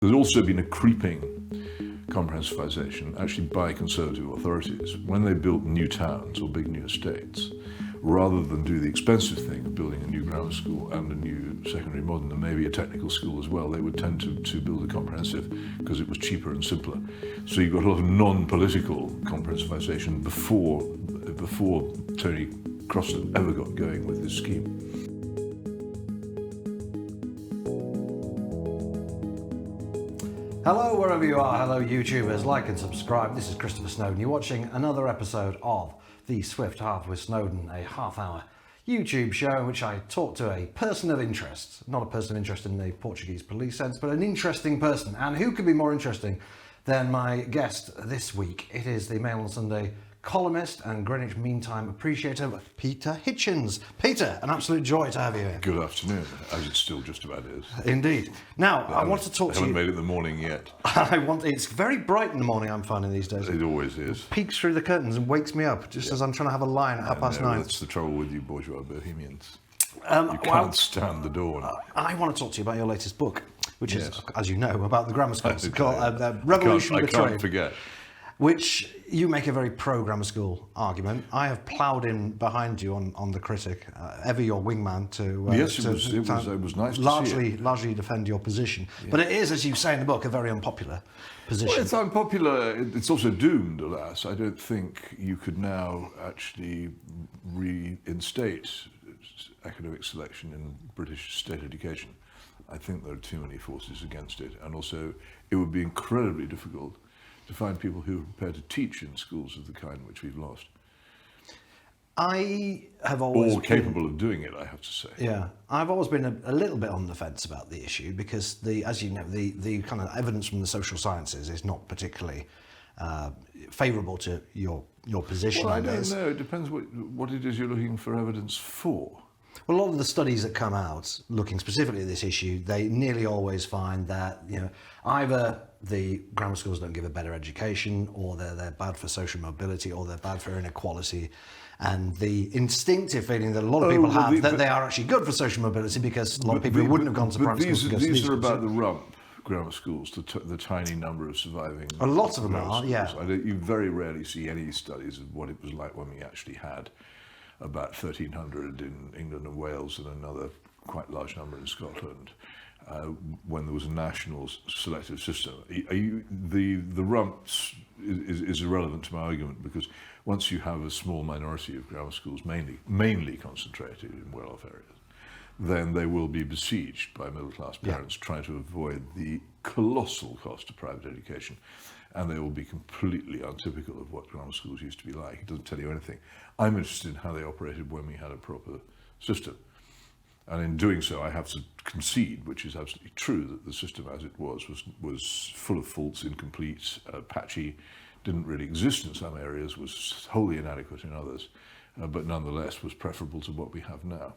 There's also been a creeping comprehensivization, actually by conservative authorities, when they built new towns or big new estates. Rather than do the expensive thing of building a new grammar school and a new secondary modern and maybe a technical school as well, they would tend to build a comprehensive because it was cheaper and simpler. So you got a lot of non-political comprehensivization before Tony Crosland ever got going with his scheme. Hello wherever you are, hello YouTubers, like and subscribe. This is Christopher Snowdon. You're watching another episode of The Swift Half with Snowdon, a half-hour YouTube show in which I talk to a person of interest. Not a person of interest in the Portuguese police sense, but an interesting person. And who could be more interesting than my guest this week? It is the Mail on Sunday columnist and Greenwich Mean Time appreciator, Peter Hitchens. Peter, an absolute joy to have you here. Good afternoon, as it still just about is. Indeed. Now, I want to talk to you. I haven't made it the morning yet. It's very bright in the morning, I'm finding these days. It always is. It peeks through the curtains and wakes me up just as I'm trying to have a line at 9:30. That's the trouble with you bourgeois bohemians. You can't stand the dawn. I want to talk to you about your latest book, which is, as you know, about the grammar schools. It's called Revolution I Betrayed. can't forget. Which you make a very pro-grammar school argument. I have ploughed in behind you on the critic, ever your wingman to yes, it was nice to see it. Largely defend your position. Yeah. But it is, as you say in the book, a very unpopular position. Well, it's unpopular. It's also doomed, alas. I don't think you could now actually reinstate academic selection in British state education. I think there are too many forces against it, and also it would be incredibly difficult to find people who are prepared to teach in schools of the kind which we've lost. I have always been capable of doing it, I have to say. Yeah, I've always been a little bit on the fence about the issue because, as you know, the kind of evidence from the social sciences is not particularly favourable to your position. Well, I don't know. It depends what it is you're looking for evidence for. Well, a lot of the studies that come out looking specifically at this issue, they nearly always find that, either the grammar schools don't give a better education, or they're bad for social mobility, or they're bad for inequality. And the instinctive feeling that a lot of people have that they are actually good for social mobility because a lot of people who wouldn't have gone to primary school. These are about the rump grammar schools, the tiny number of surviving. A lot of them are, yeah. You very rarely see any studies of what it was like when we actually had about 1,300 in England and Wales and another quite large number in Scotland, when there was a national selective system. The rumps is irrelevant to my argument, because once you have a small minority of grammar schools, mainly concentrated in well-off areas, then they will be besieged by middle-class parents trying to avoid the colossal cost of private education. And they will be completely untypical of what grammar schools used to be like. It doesn't tell you anything. I'm interested in how they operated when we had a proper system. And in doing so, I have to concede, which is absolutely true, that the system as it was full of faults, incomplete, patchy, didn't really exist in some areas, was wholly inadequate in others, but nonetheless was preferable to what we have now.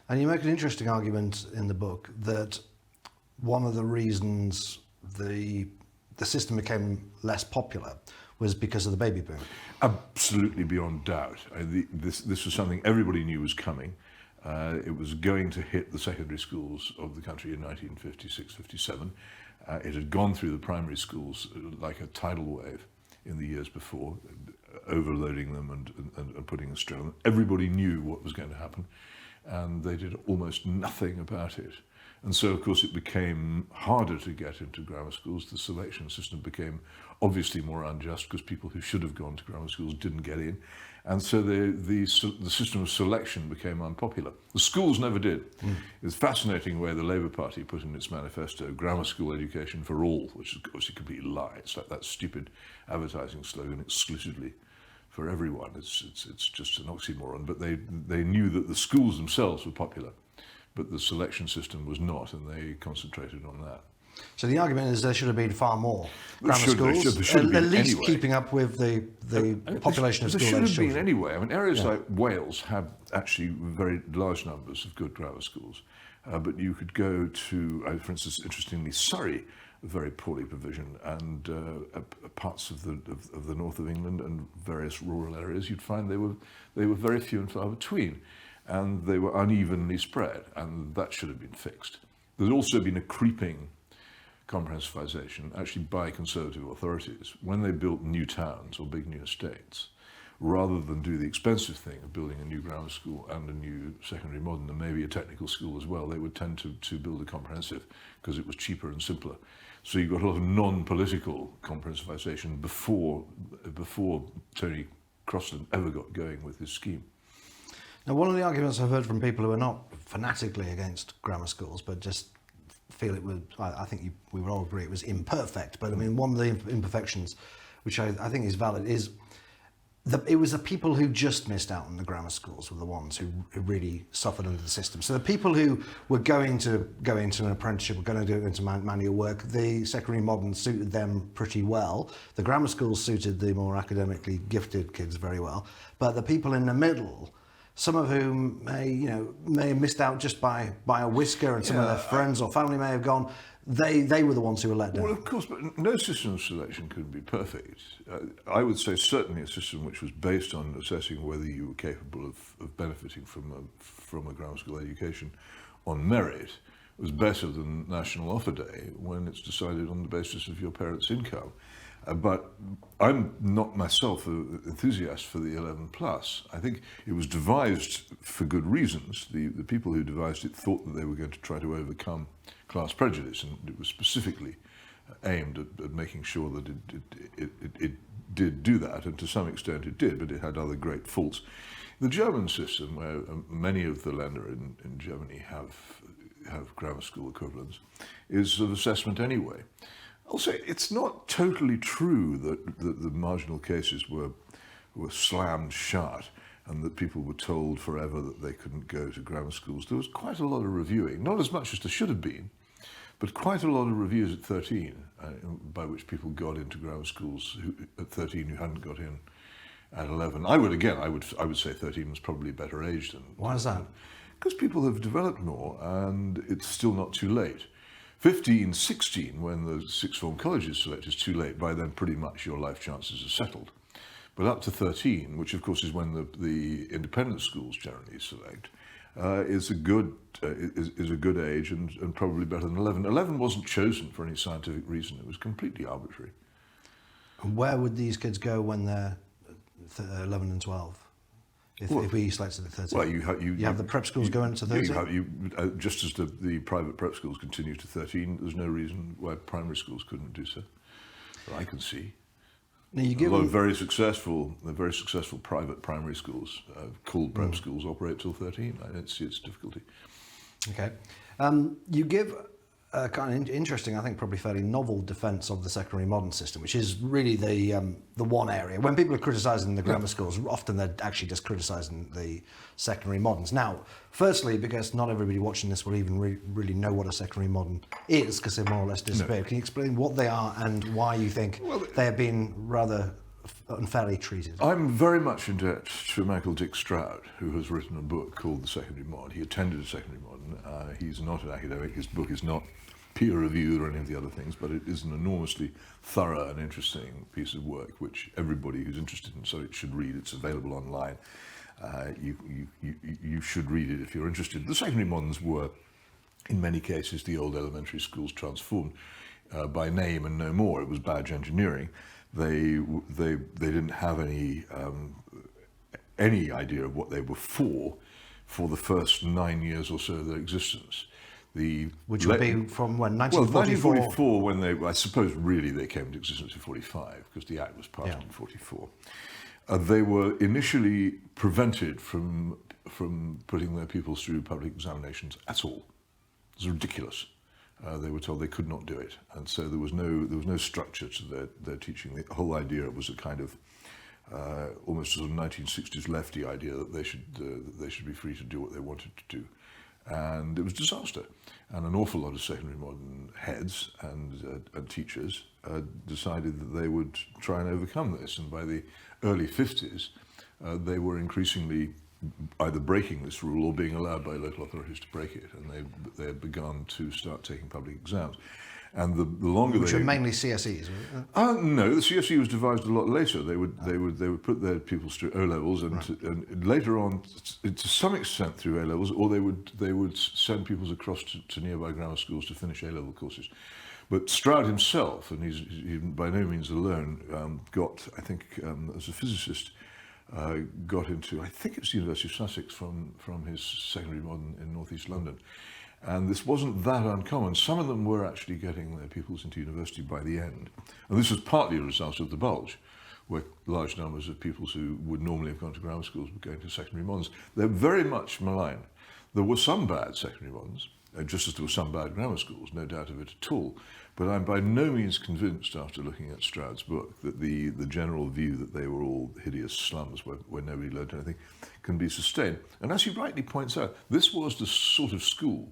And you make an interesting argument in the book that one of the reasons the system became less popular was because of the baby boom. Absolutely beyond doubt. This was something everybody knew was coming. It was going to hit the secondary schools of the country in 1956, 57. It had gone through the primary schools like a tidal wave in the years before, overloading them and putting a strain on them. Everybody knew what was going to happen, and they did almost nothing about it. And so, of course, it became harder to get into grammar schools. The selection system became obviously more unjust because people who should have gone to grammar schools didn't get in. And so the system of selection became unpopular. The schools never did. It's a fascinating way the Labour Party put in its manifesto, grammar school education for all, which is obviously a complete lie. It's like that stupid advertising slogan, exclusively for everyone. It's just an oxymoron. But they knew that the schools themselves were popular, but the selection system was not, and they concentrated on that. So the argument is there should have been far more grammar schools, at least anyway. Keeping up with the population of school age children. There should have been anyway. I mean, areas like Wales have actually very large numbers of good grammar schools, but you could go to, for instance, interestingly, Surrey, very poorly provisioned, and parts of the north of England and various rural areas, you'd find they were very few and far between, and they were unevenly spread, and that should have been fixed. There's also been a creeping comprehensivization actually by conservative authorities when they built new towns or big new estates. Rather than do the expensive thing of building a new grammar school and a new secondary modern and maybe a technical school as well, they would tend to build a comprehensive because it was cheaper and simpler. So you got a lot of non-political comprehensivization before Tony Crosland ever got going with his scheme. Now, one of the arguments I've heard from people who are not fanatically against grammar schools, but just feel it would, I think we would all agree it was imperfect, but I mean, one of the imperfections, which I think is valid, is it was the people who just missed out on the grammar schools were the ones who really suffered under the system. So the people who were going to go into an apprenticeship, were going to go into manual work, the secondary modern suited them pretty well. The grammar schools suited the more academically gifted kids very well. But the people in the middle, some of whom may have missed out just by a whisker, and some of their friends or family may have gone, they were the ones who were let down. Well, of course, but no system of selection could be perfect. I would say certainly a system which was based on assessing whether you were capable of benefiting from a grammar school education on merit was better than National Offer Day when it's decided on the basis of your parents' income. But I'm not myself an enthusiast for the 11 plus. I think it was devised for good reasons. The people who devised it thought that they were going to try to overcome class prejudice, and it was specifically aimed at making sure that it did do that, and to some extent it did, but it had other great faults. The German system, where many of the Länder in Germany have grammar school equivalents, is of assessment anyway. I'll say it's not totally true that the marginal cases were slammed shut and that people were told forever that they couldn't go to grammar schools. There was quite a lot of reviewing, not as much as there should have been, but quite a lot of reviews at 13, by which people got into grammar schools at 13 who hadn't got in at 11. I would say 13 was probably a better age than... Why is that? Because people have developed more and it's still not too late. 15, 16, when the sixth form colleges select, is too late. By then, pretty much your life chances are settled. But up to 13, which of course is when the independent schools generally select, is a good age and probably better than 11. 11 wasn't chosen for any scientific reason; it was completely arbitrary. And where would these kids go when they're 11 and 12? If we selected at 13? Well, you have the prep schools going to 13? Just as the private prep schools continue to 13, there's no reason why primary schools couldn't do so. But I can see. Now you a lot of very successful private primary schools called prep schools operate till 13. I don't see its difficulty. Okay. You give a kind of interesting, I think probably fairly novel defence of the secondary modern system, which is really the one area. When people are criticising the grammar schools, often they're actually just criticising the secondary moderns. Now, firstly, because not everybody watching this will even really know what a secondary modern is, because they've more or less disappeared. No. Can you explain what they are and why you think they have been rather unfairly treated? I'm very much in debt to Michael Dick Stroud, who has written a book called The Secondary Mod. He attended a secondary modern. He's not an academic. His book is not peer-reviewed or any of the other things, but it is an enormously thorough and interesting piece of work, which everybody who's interested in subject should read. It's available online. You should read it if you're interested. The secondary moderns were, in many cases, the old elementary schools transformed by name and no more. It was badge engineering. They didn't have any idea of what they were for the first 9 years or so of their existence. Which would be from when, 1944? Well, 1944, when I suppose really they came into existence in 45, because the Act was passed in 44. They were initially prevented from putting their pupils through public examinations at all. It was ridiculous. They were told they could not do it, and so there was no structure to their teaching. The whole idea was a kind of almost sort of 1960s lefty idea that they should be free to do what they wanted to do. And it was a disaster. And an awful lot of secondary modern heads and teachers decided that they would try and overcome this. And by the early 50s, they were increasingly either breaking this rule or being allowed by local authorities to break it. And they had begun to start taking public exams. And the longer Which are mainly CSEs, no, the CSE was devised a lot later. They would put their pupils through O-levels and later on, to some extent through A-levels, or they would send pupils across to nearby grammar schools to finish A-level courses. But Stroud himself, and he's by no means alone, got, I think, as a physicist, got into, I think it's the University of Sussex from his secondary modern in northeast London. And this wasn't that uncommon. Some of them were actually getting their pupils into university by the end. And this was partly a result of the bulge, where large numbers of pupils who would normally have gone to grammar schools were going to secondary moderns. They're very much maligned. There were some bad secondary moderns, just as there were some bad grammar schools, no doubt of it at all. But I'm by no means convinced, after looking at Stroud's book, that the general view that they were all hideous slums where nobody learned anything can be sustained. And as he rightly points out, this was the sort of school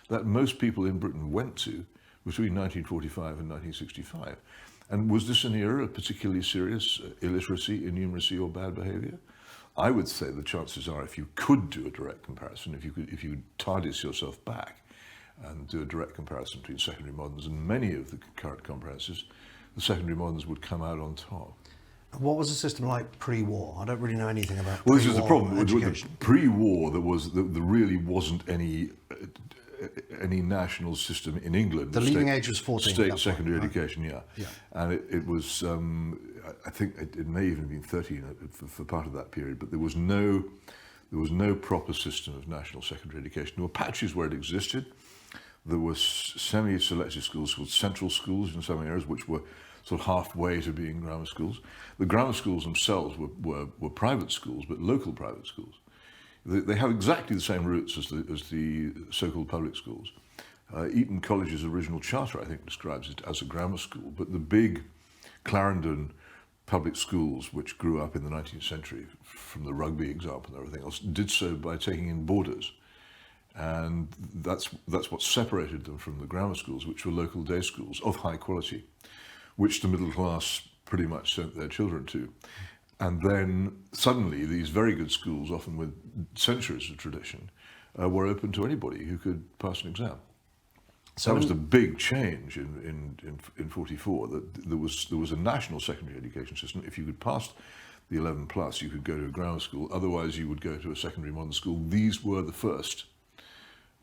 that most people in Britain went to between 1945 and 1965. And was this an era of particularly serious illiteracy, innumeracy, or bad behaviour? I would say the chances are, if you could do a direct comparison, if you could TARDIS yourself back and do a direct comparison between secondary moderns and many of the current comprehensives, the secondary moderns would come out on top. What was the system like pre-war? I don't really know anything about Well, this is the problem. With education. The pre-war, there really wasn't any national system in England. The leaving age was 14. State secondary education, yeah. And it was, I think it may even have been 13 for part of that period, but there was no proper system of national secondary education. There were patches where it existed. There were semi-selective schools called central schools in some areas, which were sort of halfway to being grammar schools. The grammar schools themselves were private schools, but local private schools. They have exactly the same roots as the so-called public schools. Eton College's original charter, I think, describes it as a grammar school, but the big Clarendon public schools, which grew up in the 19th century, from the Rugby example and everything else, did so by taking in boarders. And that's what separated them from the grammar schools, which were local day schools of high quality, which the middle class pretty much sent their children to. And then suddenly these very good schools, often with centuries of tradition, were open to anybody who could pass an exam. So that was the big change in 44, that there was a national secondary education system. If you could pass the 11 plus, you could go to a grammar school. Otherwise, you would go to a secondary modern school. These were the first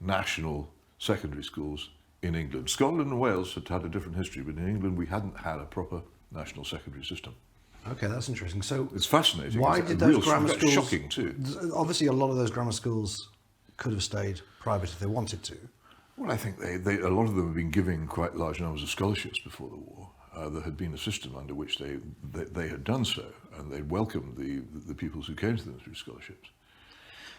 national secondary schools in England. Scotland and Wales had had a different history, but in England we hadn't had a proper national secondary system. Okay, that's interesting. So it's fascinating. Why did those grammar schools? Shocking too. Obviously, a lot of those grammar schools could have stayed private if they wanted to. Well, I think a lot of them have been giving quite large numbers of scholarships before the war. There had been a system under which they had done so, and they welcomed the pupils who came to them through scholarships.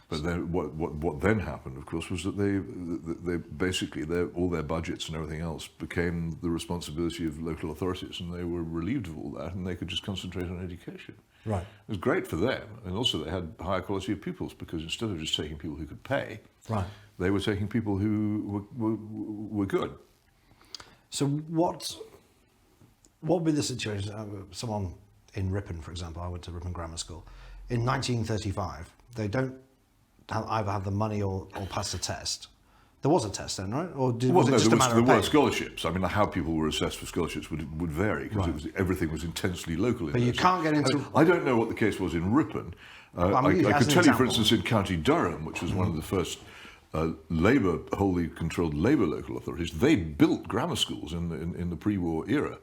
But then what then happened, of course, was that they basically all their budgets and everything else became the responsibility of local authorities, and they were relieved of all that, and they could just concentrate on education. Right. It was great for them, and also they had higher quality of pupils, because instead of just taking people who could pay, right, they were taking people who were good. So what would be the situation? Someone in Ripon, for example, I went to Ripon Grammar School in 1935. They don't either have the money or pass the test. There was a test then, right? Or was it just a matter of there were scholarships. I mean, how people were assessed for scholarships would vary, because everything was intensely local. But you can't get into... I don't know what the case was in Ripon. I could tell you, for instance, in County Durham, which was one of the first wholly controlled Labour local authorities, they built grammar schools in the pre-war era.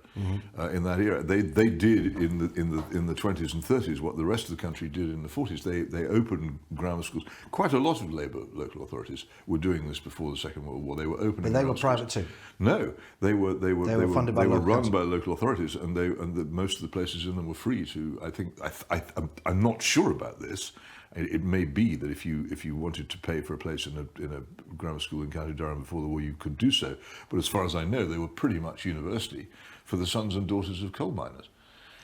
In that era, they did in the 20s and 30s what the rest of the country did in the 40s. They opened grammar schools. Quite a lot of Labour local authorities were doing this before the Second World War. They were opening. But they were private too. No, they were funded by run by local authorities, and most of the places in them were free to. I'm not sure about this. It may be that if you wanted to pay for a place in a grammar school in County Durham before the war, you could do so. But as far as I know, they were pretty much university for the sons and daughters of coal miners.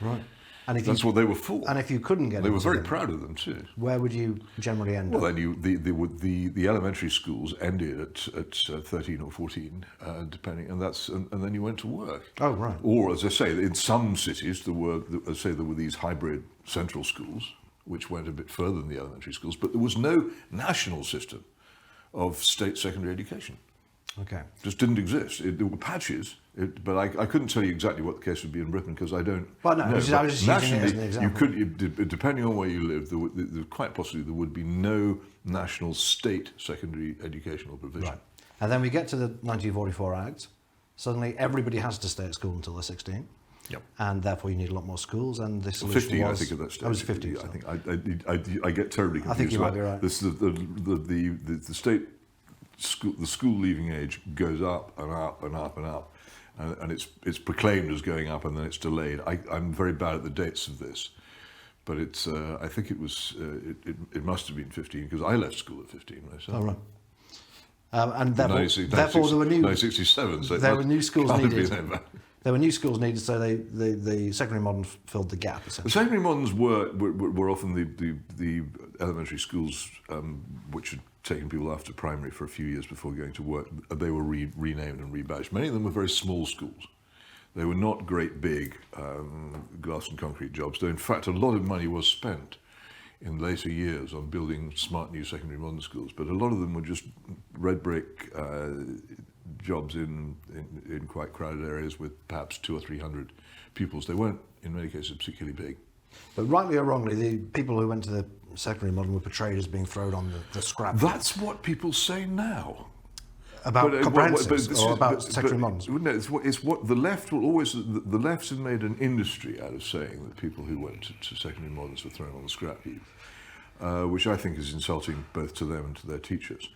Right. And that's what they were for. And if you couldn't get, they were very proud of them too. Where would you generally end up? Well, then the elementary schools ended at 13 or 14, depending, and then you went to work. Oh, right. Or, as I say, in some cities there were these hybrid central schools, which went a bit further than the elementary schools, but there was no national system of state secondary education. Okay. Just didn't exist. There were patches, but I couldn't tell you exactly what the case would be in Britain, because I don't know. I was just using it as an example. You could, depending on where you lived, quite possibly there would be no national state secondary educational provision. Right. And then we get to the 1944 Act, Suddenly everybody has to stay at school until they're 16. Yep. And therefore you need a lot more schools, and the solution 15, was... I think, at that stage. I was 15. I think I get terribly confused. I think you might be right. The state school, the school leaving age goes up and up and up and up, and it's proclaimed as going up, and then it's delayed. I'm very bad at the dates of this, but it's I think it was it must have been 15, because I left school at 15 myself. Oh, right. And therefore, 1967. So there were new schools can't have needed. been that bad. There were new schools needed, so the secondary moderns filled the gap. The secondary moderns were often the elementary schools which had taken people after primary for a few years before going to work. They were renamed and rebadged. Many of them were very small schools. They were not great big glass and concrete jobs, though in fact a lot of money was spent in later years on building smart new secondary modern schools, but a lot of them were just red brick jobs in quite crowded areas with perhaps 200 or 300 pupils. They weren't, in many cases, particularly big. But rightly or wrongly, the people who went to the secondary modern were portrayed as being thrown on the scrap. That's what people say now. About comprehensives or about secondary moderns? No, it's what the left will always... The left have made an industry out of saying that people who went to secondary moderns were thrown on the scrap heap, which I think is insulting both to them and to their teachers.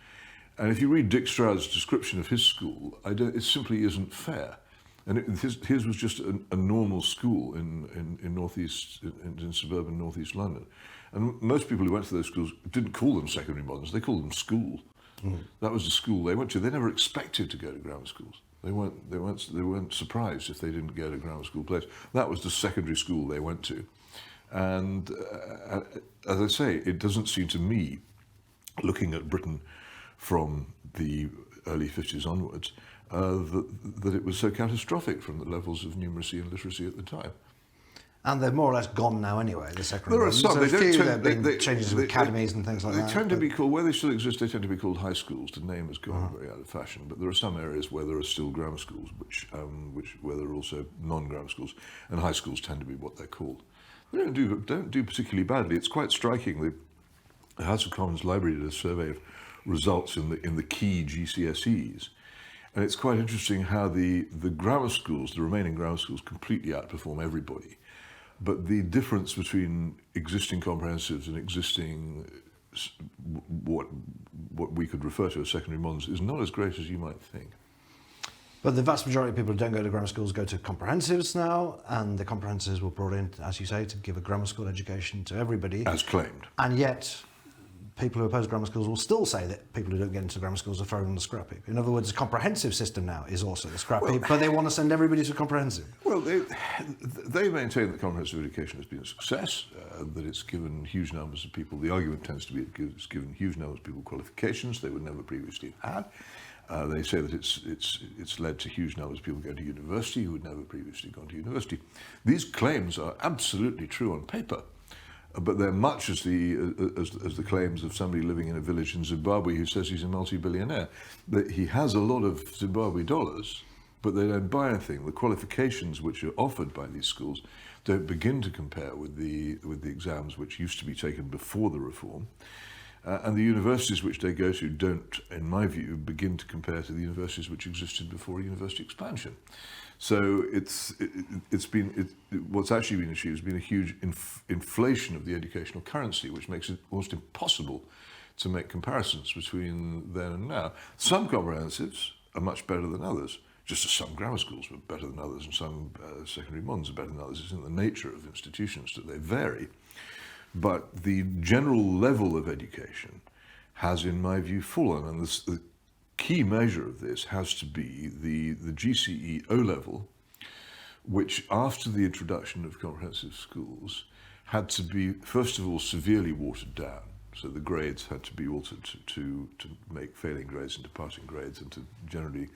And if you read Dick Stroud's description of his school, it simply isn't fair. And his was just a normal school in suburban northeast London. And most people who went to those schools didn't call them secondary moderns, they called them school. Mm. That was the school they went to. They never expected to go to grammar schools. They weren't surprised if they didn't go to grammar school place. That was the secondary school they went to. And as I say, it doesn't seem to me, looking at Britain from the early 50s onwards, that it was so catastrophic from the levels of numeracy and literacy at the time. And they're more or less gone now anyway, the secondary There are ones. some. There have been changes with academies and things like that. They tend to be called, where they still exist, they tend to be called high schools. The name has gone very out of fashion, but there are some areas where there are still grammar schools, where there are also non-grammar schools, and high schools tend to be what they're called. They don't do particularly badly. It's quite striking. The House of Commons Library did a survey of results in the key GCSEs, and it's quite interesting how the grammar schools, the remaining grammar schools, completely outperform everybody. But the difference between existing comprehensives and existing what we could refer to as secondary moderns is not as great as you might think. But the vast majority of people who don't go to grammar schools go to comprehensives now, and the comprehensives were brought in, as you say, to give a grammar school education to everybody. As claimed. And yet, people who oppose grammar schools will still say that people who don't get into grammar schools are thrown on the scrap heap. In other words, the comprehensive system now is also the scrap heap, but they want to send everybody to comprehensive. Well, they maintain that comprehensive education has been a success, that it's given huge numbers of people, the argument tends to be it's given huge numbers of people qualifications they would never previously have had. They say that it's led to huge numbers of people going to university who would never previously gone to university. These claims are absolutely true on paper. But they're much as the claims of somebody living in a village in Zimbabwe who says he's a multi-billionaire. That he has a lot of Zimbabwe dollars, but they don't buy anything. The qualifications which are offered by these schools don't begin to compare with the exams which used to be taken before the reform. And the universities which they go to don't, in my view, begin to compare to the universities which existed before university expansion. So what's actually been achieved has been a huge inflation of the educational currency, which makes it almost impossible to make comparisons between then and now. Some comprehensives are much better than others, just as some grammar schools were better than others and some secondary moderns are better than others. It's in the nature of institutions that they vary. But the general level of education has, in my view, fallen, and the key measure of this has to be the GCE O-level, which after the introduction of comprehensive schools had to be, first of all, severely watered down. So the grades had to be altered to make failing grades into passing grades and to generally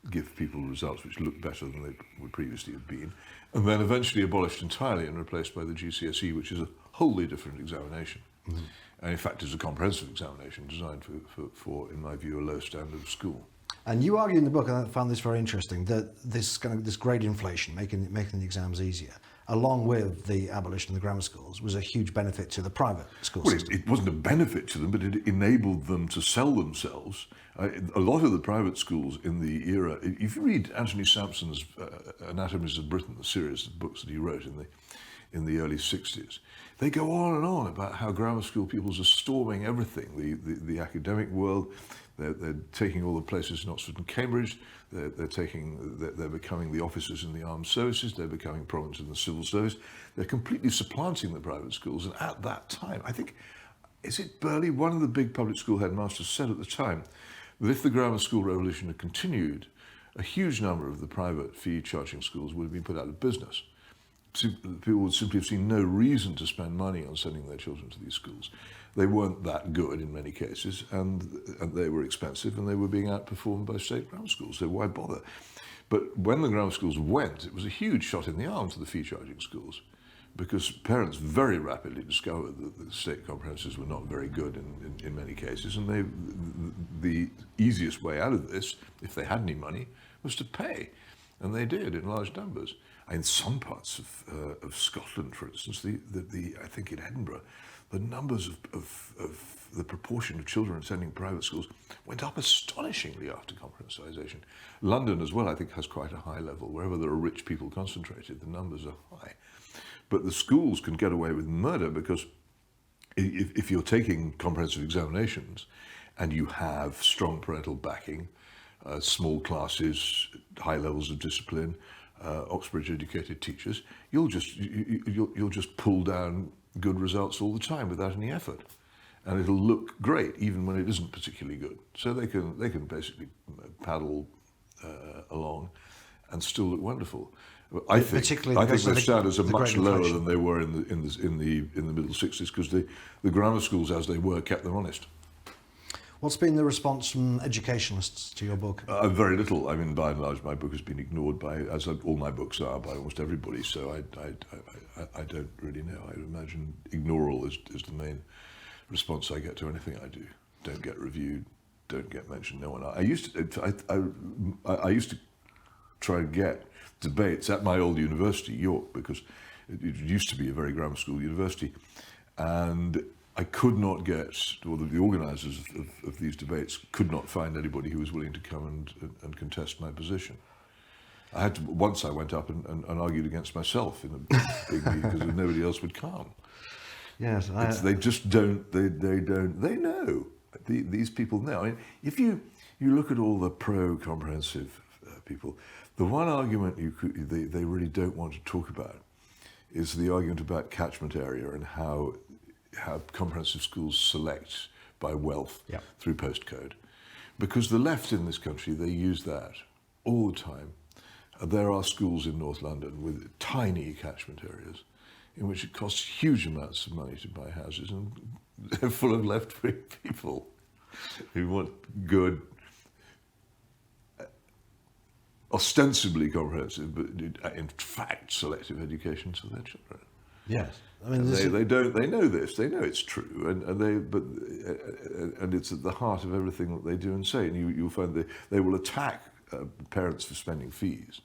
give people results which looked better than they would previously have been, and then eventually abolished entirely and replaced by the GCSE, which is a wholly different examination. Mm-hmm. And in fact is a comprehensive examination designed for, in my view, a low standard of school. And you argue in the book, and I found this very interesting, that this grade inflation, making the exams easier, along with the abolition of the grammar schools, was a huge benefit to the private school Well, system. it wasn't a benefit to them, but it enabled them to sell themselves. A lot of the private schools in the era, if you read Anthony Sampson's Anatomies of Britain, the series of books that he wrote in the early 60s, they go on and on about how grammar school pupils are storming everything, the academic world. They're taking all the places in Oxford and Cambridge. They're becoming the officers in the armed services. They're becoming prominent in the civil service. They're completely supplanting the private schools. And at that time, I think, is it Burley, one of the big public school headmasters, said at the time that if the grammar school revolution had continued, a huge number of the private fee charging schools would have been put out of business. People would simply have seen no reason to spend money on sending their children to these schools. They weren't that good in many cases, and they were expensive, and they were being outperformed by state grammar schools, so why bother? But when the grammar schools went, it was a huge shot in the arm to the fee-charging schools, because parents very rapidly discovered that the state comprehensives were not very good in many cases, and the easiest way out of this, if they had any money, was to pay, and they did in large numbers. In some parts of Scotland, for instance, I think in Edinburgh, the numbers of the proportion of children attending private schools went up astonishingly after comprehensivization. London as well, I think, has quite a high level. Wherever there are rich people concentrated, the numbers are high. But the schools can get away with murder because if you're taking comprehensive examinations and you have strong parental backing, small classes, high levels of discipline, Oxbridge-educated teachers, you'll just pull down good results all the time without any effort, and it'll look great even when it isn't particularly good. So they can basically paddle along and still look wonderful. I think their standards are much lower than they were in the middle 60s because the grammar schools as they were kept them honest. What's been the response from educationalists to your book? Very little. I mean, by and large, my book has been ignored by, as all my books are, by almost everybody. So I don't really know. I imagine ignoral is the main response I get to anything I do. Don't get reviewed. Don't get mentioned. No one. I used to try and get debates at my old university, York, because it used to be a very grammar school university, and I could not get, or the organisers of these debates could not find anybody who was willing to come and contest my position. Once I went up and argued against myself in a big meeting because nobody else would come. Yes, they just don't. They know. These people know. I mean, if you look at all the pro-comprehensive people, the one argument they really don't want to talk about is the argument about catchment area and how comprehensive schools select by wealth through postcode. Because the left in this country, they use that all the time. There are schools in North London with tiny catchment areas in which it costs huge amounts of money to buy houses, and they're full of left-wing people who want good, ostensibly comprehensive, but in fact selective education to their children. Yes, I mean they know this. They know it's true, and it's at the heart of everything that they do and say. And you'll find they will attack parents for spending fees,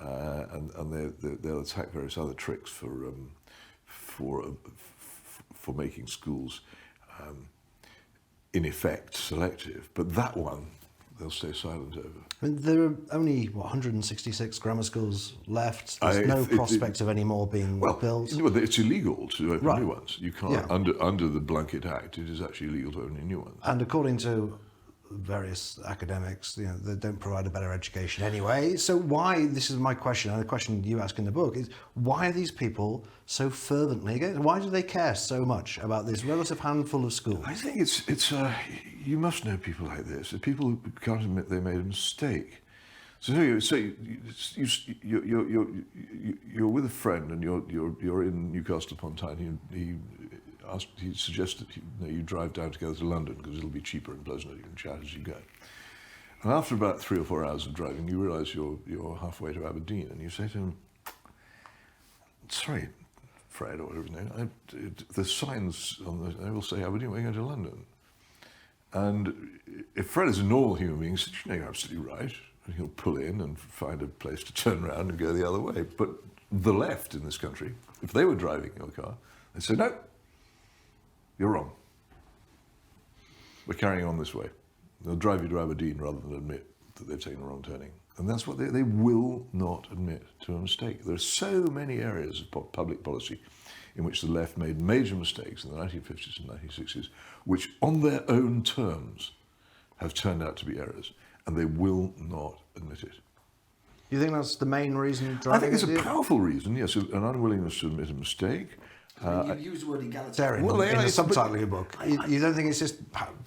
and they'll attack various other tricks for making schools in effect selective. But that one they'll stay silent over. I mean, there are only 166 grammar schools left. There's no prospect of any more being built. Well, it's illegal to open new ones. You can't under the Blanket Act. It is actually illegal to open any new ones. And according to various academics, they don't provide a better education anyway. So why? This is my question, and the question you ask in the book is: why are these people so fervently against? Why do they care so much about this relative handful of schools? I think it's you must know people like this. The people who can't admit they made a mistake. So you're with a friend and you're in Newcastle upon Tyne. He suggested you drive down together to London because it'll be cheaper and pleasanter. You can chat as you go. And after about 3 or 4 hours of driving, you realise you're halfway to Aberdeen, and you say to him, "Sorry, Fred, or whatever his name. The signs on they will say Aberdeen. We're going to London." And if Fred is a normal human being, he says, you're absolutely right. And he'll pull in and find a place to turn around and go the other way. But the left in this country, if they were driving your car, they'd say, no, you're wrong. We're carrying on this way. They'll drive you to Aberdeen rather than admit that they've taken a wrong turning. And that's what they will not admit to a mistake. There are so many areas of public policy in which the left made major mistakes in the 1950s and 1960s, which on their own terms have turned out to be errors, and they will not admit it. You think that's the main reason driving I think it's it, a powerful reason, yes, an unwillingness to admit a mistake. You've used the word egalitarian Well, in the subtitle of your book. You don't think it's just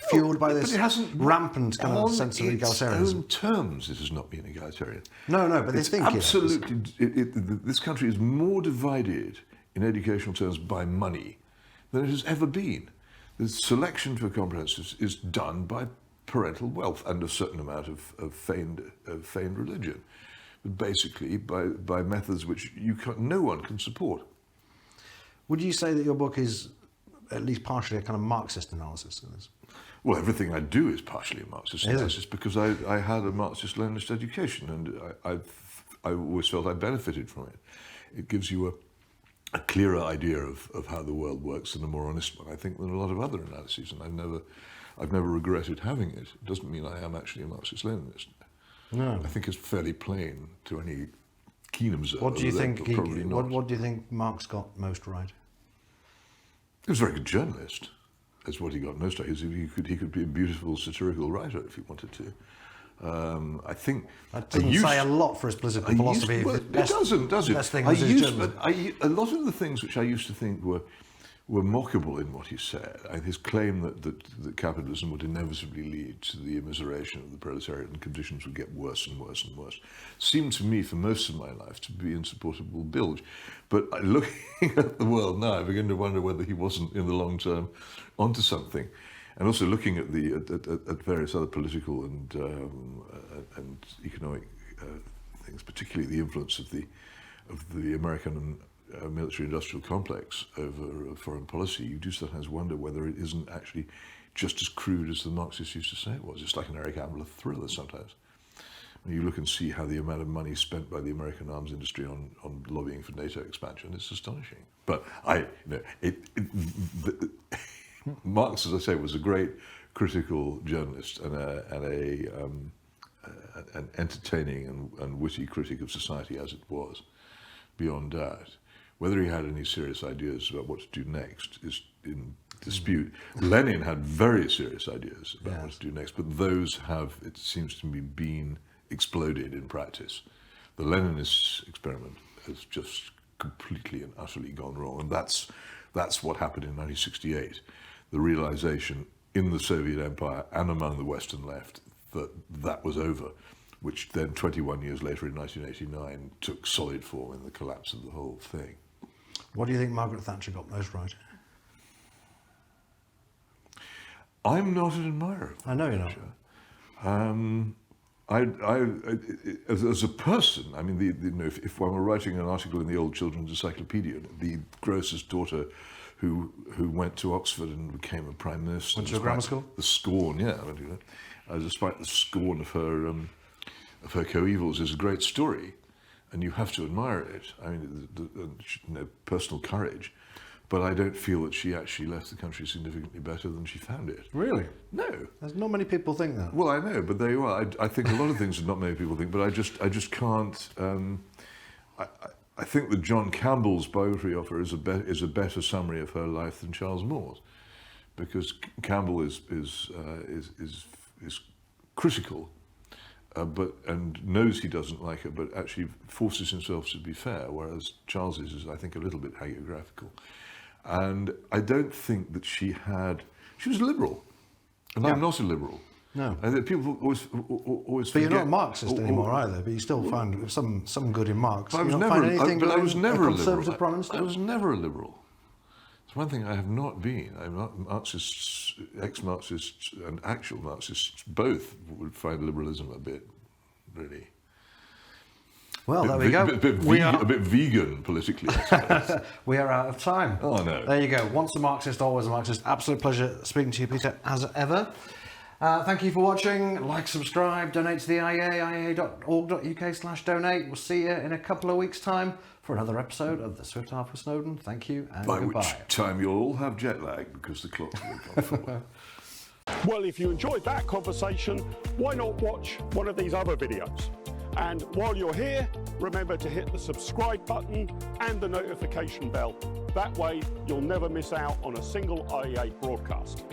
fueled by this rampant kind of sense of egalitarianism? On its own terms, it has not been egalitarian. No, but they think absolutely. This country is more divided in educational terms by money than it has ever been. The selection for comprehensives is done by parental wealth and a certain amount of feigned religion, but basically by methods which no one can support. Would you say that your book is at least partially a kind of Marxist analysis of this? Well, everything I do is partially a Marxist analysis because I had a Marxist-Leninist education, and I always felt I benefited from it. It gives you a clearer idea of how the world works and a more honest one, I think, than a lot of other analyses, and I've never regretted having it. It doesn't mean I am actually a Marxist-Leninist. No. I think it's fairly plain to any keen observer. What do you think? What do you think Marx got most right? He was a very good journalist. That's what he got most right. He could be a beautiful satirical writer if he wanted to. I think that doesn't say a lot for his political philosophy. It doesn't, does it? A lot of the things which I used to think were mockable in what he said, his claim that capitalism would inevitably lead to the immiseration of the proletariat and conditions would get worse and worse and worse, seemed to me for most of my life to be insupportable bilge. But looking at the world now, I begin to wonder whether he wasn't in the long term onto something. And also looking at at various other political and economic things, particularly the influence of the American military-industrial complex over foreign policy, you do sometimes wonder whether it isn't actually just as crude as the Marxists used to say it was. It's like an Eric Ambler thriller sometimes. When you look and see how the amount of money spent by the American arms industry on lobbying for NATO expansion, it's astonishing. But Marx, as I say, was a great critical journalist and an entertaining and witty critic of society as it was, beyond doubt. Whether he had any serious ideas about what to do next is in dispute. Lenin had very serious ideas about what to do next, but those have, it seems to me, been exploded in practice. The Leninist experiment has just completely and utterly gone wrong, and that's what happened in 1968. The realization in the Soviet Empire and among the Western left that was over, which then 21 years later in 1989 took solid form in the collapse of the whole thing. What do you think Margaret Thatcher got most right? I'm not an admirer of I know you're not. As a person, I mean, if one were writing an article in the Old Children's Encyclopedia, the grocer's daughter who went to Oxford and became a prime minister. Went to a grammar school? The scorn, despite the scorn of her coevals, is a great story, and you have to admire it. I mean, personal courage. But I don't feel that she actually left the country significantly better than she found it. Really? No. There's not many people think that. Well, I know, but there you are. I think a lot of things that not many people think, but I just can't. I think that John Campbell's biography of her is a better summary of her life than Charles Moore's, because Campbell is critical, and knows he doesn't like her, but actually forces himself to be fair, whereas Charles is, I think, a little bit hagiographical. And I don't think that she was a liberal, and I'm not a liberal. No. And people always But forget. you're not a Marxist anymore either, but you still find some good in Marx. I was you never, find anything but I was never a conservative liberal. Prime Minister? I was never a liberal. It's one thing I have not been. I'm not Marxists, ex-Marxists and actual Marxists both would find liberalism a bit, really. Well, there we go. A bit vegan politically, I suppose. We are out of time. Oh, no. There you go. Once a Marxist, always a Marxist. Absolute pleasure speaking to you, Peter, as ever. Thank you for watching. Like, subscribe, donate to the IEA, iea.org.uk/donate. We'll see you in a couple of weeks' time for another episode of The Swift Half with Snowdon. Thank you and By goodbye. which time you'll all have jet lag because the clocks will have gone forward. Well, if you enjoyed that conversation, why not watch one of these other videos? And while you're here, remember to hit the subscribe button and the notification bell. That way, you'll never miss out on a single IEA broadcast.